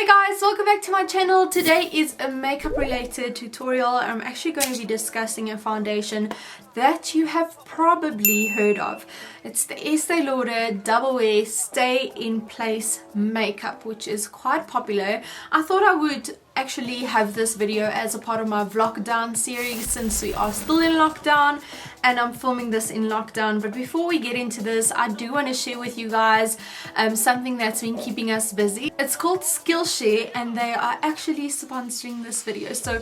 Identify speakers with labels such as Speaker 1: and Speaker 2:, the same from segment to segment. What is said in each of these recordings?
Speaker 1: Hey guys, welcome back to my channel. Today is a makeup related tutorial. I'm actually going to be discussing a foundation that you have probably heard of. It's the Estee Lauder Double Wear Stay in Place makeup, which is quite popular. I thought I would actually have this video as a part of my vlockdown series since we are still in lockdown and I'm filming this in lockdown. But before we get into this, I do want to share with you guys something that's been keeping us busy. It's called Skillshare and they are actually sponsoring this video. So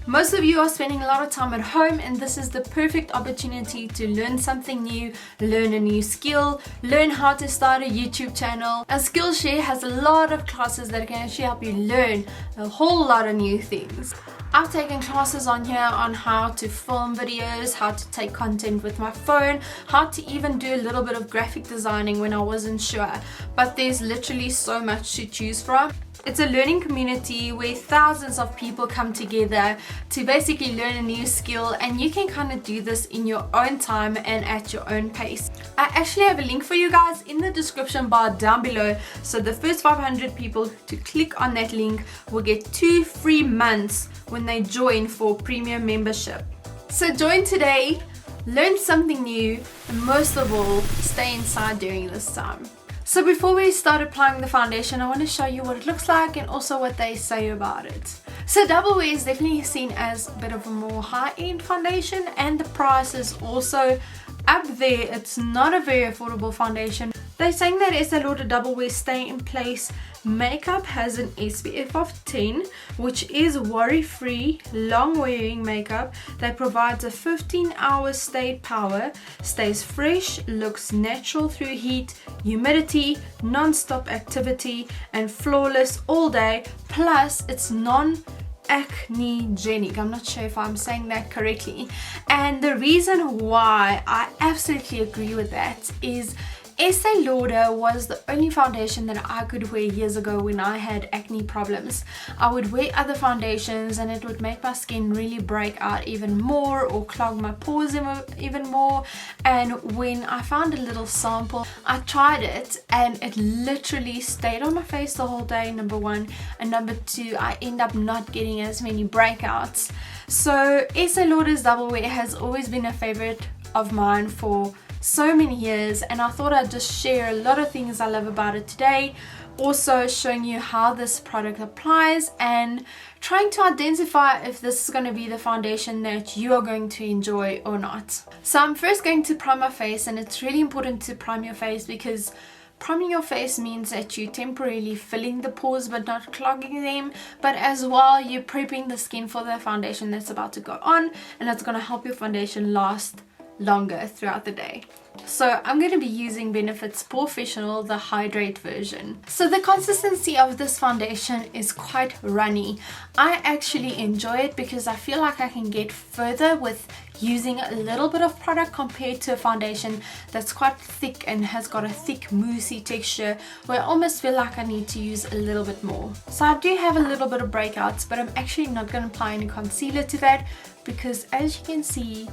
Speaker 1: most of you are spending a lot of time at home and this is the perfect opportunity to learn something new, learn a new skill, learn how to start a YouTube channel. And Skillshare has a lot of classes that can actually help you learn a whole lot of new things. I've taken classes on here on how to film videos, how to take content with my phone, how to even do a little bit of graphic designing when I wasn't sure. But there's literally so much to choose from. It's a learning community where thousands of people come together to basically learn a new skill, and you can kind of do this in your own time and at your own pace. I actually have a link for you guys in the description bar down below, so the first 500 people to click on that link will get 2 free months when they join for premium membership. So join today, learn something new, and most of all, stay inside during this time. So before we start applying the foundation, I want to show you what it looks like and also what they say about it. So Double Wear is definitely seen as a bit of a more high-end foundation and the price is also up there. It's not a very affordable foundation. They're saying that Estee Lauder Double Wear Stay in Place makeup has an SPF of 10, which is worry-free, long-wearing makeup that provides a 15-hour stayed power, stays fresh, looks natural through heat, humidity, non-stop activity, and flawless all day. Plus, it's non-acnegenic. I'm not sure if I'm saying that correctly. And the reason why I absolutely agree with that is Estee Lauder was the only foundation that I could wear years ago when I had acne problems. I would wear other foundations and it would make my skin really break out even more or clog my pores even more. And when I found a little sample, I tried it and it literally stayed on my face the whole day, number one. And number two, I end up not getting as many breakouts. So Estee Lauder's Double Wear has always been a favorite of mine for so many years, and I thought I'd just share a lot of things I love about it today, also showing you how this product applies and trying to identify if this is going to be the foundation that you are going to enjoy or not. So I'm first going to prime my face, and it's really important to prime your face because priming your face means that you're temporarily filling the pores but not clogging them, but as well you're prepping the skin for the foundation that's about to go on, and it's going to help your foundation last longer throughout the day. So I'm going to be using Benefit's Professional, the hydrate version. So the consistency of this foundation is quite runny. I actually enjoy it because I feel like I can get further with using a little bit of product compared to a foundation that's quite thick and has got a thick moussey texture where I almost feel like I need to use a little bit more. So I do have a little bit of breakouts, but I'm actually not going to apply any concealer to that because as you can see,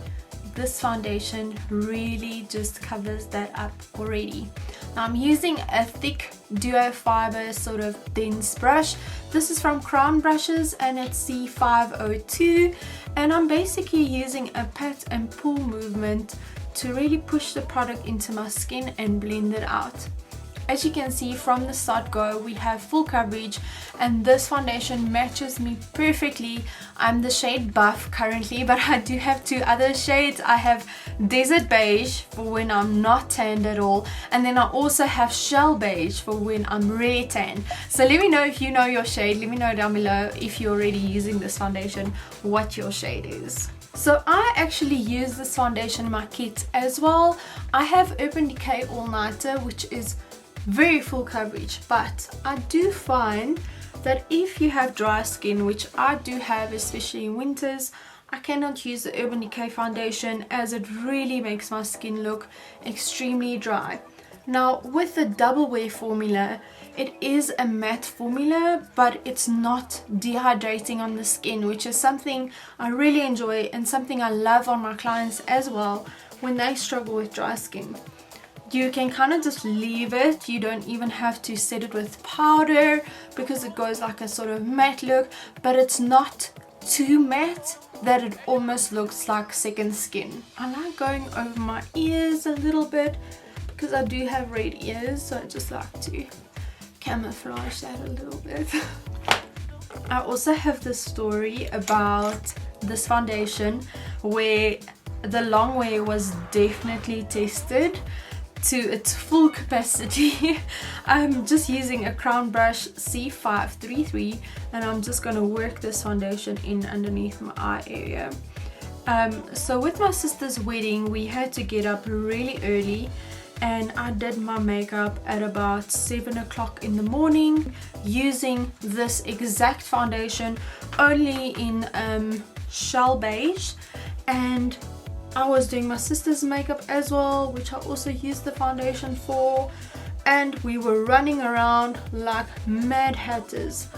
Speaker 1: this foundation really just covers that up already. Now I'm using a thick duo fiber sort of dense brush. This is from Crown Brushes and it's C502, and I'm basically using a pat and pull movement to really push the product into my skin and blend it out. As you can see from the start go, we have full coverage and this foundation matches me perfectly. I'm the shade Buff currently, but I do have 2 other shades. I have Desert Beige for when I'm not tanned at all, and then I also have Shell Beige for when I'm really tan. So let me know if you know your shade. Let me know down below if you're already using this foundation, what your shade is. So I actually use this foundation in my kit as well. I have Urban Decay All Nighter, which is very full coverage, but I do find that if you have dry skin, which I do have, especially in winters, I cannot use the Urban Decay foundation as it really makes my skin look extremely dry. Now with the Double Wear formula, it is a matte formula, but it's not dehydrating on the skin, which is something I really enjoy and something I love on my clients as well when they struggle with dry skin. You can kind of just leave it. You don't even have to set it with powder because it goes like a sort of matte look, but it's not too matte that it almost looks like second skin. I like going over my ears a little bit because I do have red ears, so I just like to camouflage that a little bit. I also have this story about this foundation where the long wear was definitely tested to its full capacity. I'm just using a Crown Brush C533 and I'm just going to work this foundation in underneath my eye area. So with my sister's wedding we had to get up really early, and I did my makeup at about 7 o'clock in the morning using this exact foundation, only in shell beige, and I was doing my sister's makeup as well, which I also used the foundation for, and we were running around like mad hatters,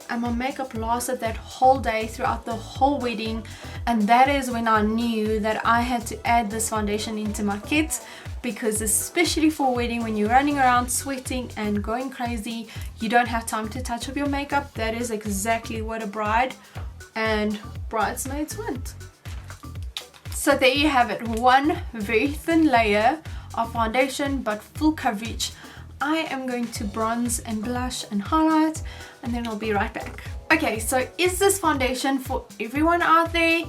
Speaker 1: and my makeup lasted that whole day throughout the whole wedding. And that is when I knew that I had to add this foundation into my kit, because especially for a wedding, when you're running around sweating and going crazy, you don't have time to touch up your makeup. That is exactly what a bride and bridesmaids want. So there you have it, one very thin layer of foundation but full coverage. I am going to bronze and blush and highlight, and then I'll be right back. Okay, so is this foundation for everyone out there?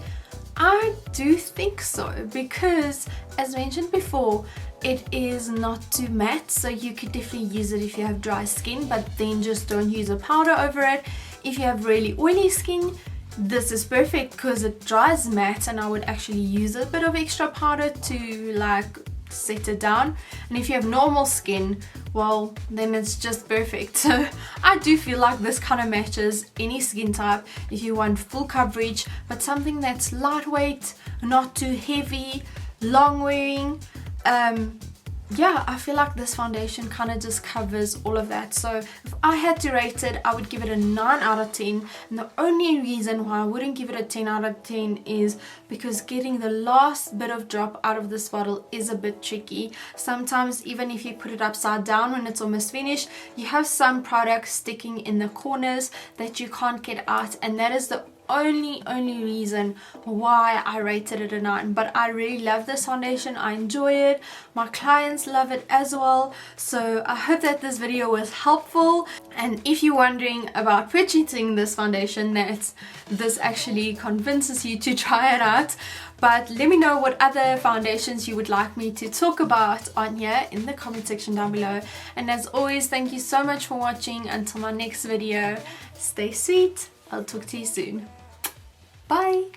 Speaker 1: I do think so, because as mentioned before, it is not too matte, so you could definitely use it if you have dry skin, but then just don't use a powder over it. If you have really oily skin, this is perfect because it dries matte, and I would actually use a bit of extra powder to like set it down. And if you have normal skin, well, then it's just perfect. So I do feel like this kind of matches any skin type if you want full coverage but something that's lightweight, not too heavy, long wearing. Yeah, I feel like this foundation kind of just covers all of that. So if I had to rate it, I would give it a 9 out of 10. And the only reason why I wouldn't give it a 10 out of 10 is because getting the last bit of drop out of this bottle is a bit tricky. Sometimes even if you put it upside down when it's almost finished, you have some products sticking in the corners that you can't get out, and that is the only reason why I rated it a 9. But I really love this foundation. I enjoy it. My clients love it as well. So I hope that this video was helpful, and if you're wondering about purchasing this foundation, that this actually convinces you to try it out. But let me know what other foundations you would like me to talk about on here in the comment section down below. And as always, thank you so much for watching. Until my next video, stay sweet. I'll talk to you soon. Bye!